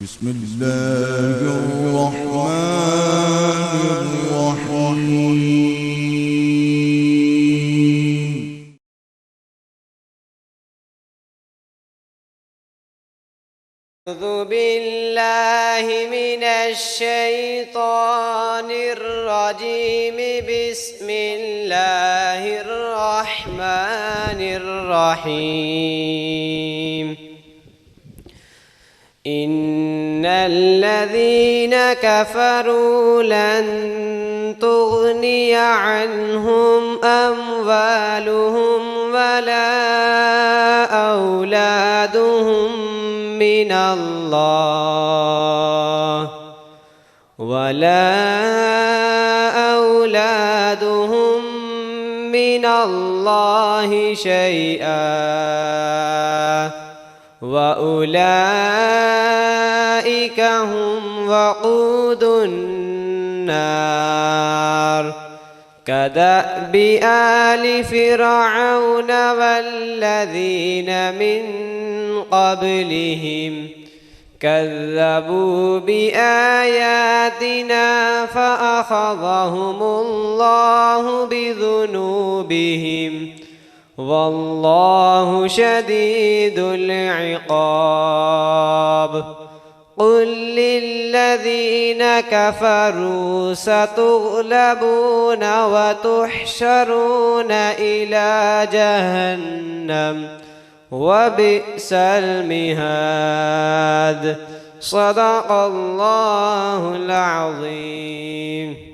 بسم الله الرحمن الرحيم. أعوذ بالله من الشيطان الرجيم. بسم الله الرحمن الرحيم. إن الذين كفروا لن تغني عنهم أموالهم ولا أولادهم من الله شيئا وأولئك هم وقود النار. كدأب آل فرعون والذين من قبلهم كذبوا بآياتنا فأخذهم الله بذنوبهم والله شديد العقاب. قل للذين كفروا ستغلبون وتحشرون إلى جهنم وبئس المهاد. صدق الله العظيم.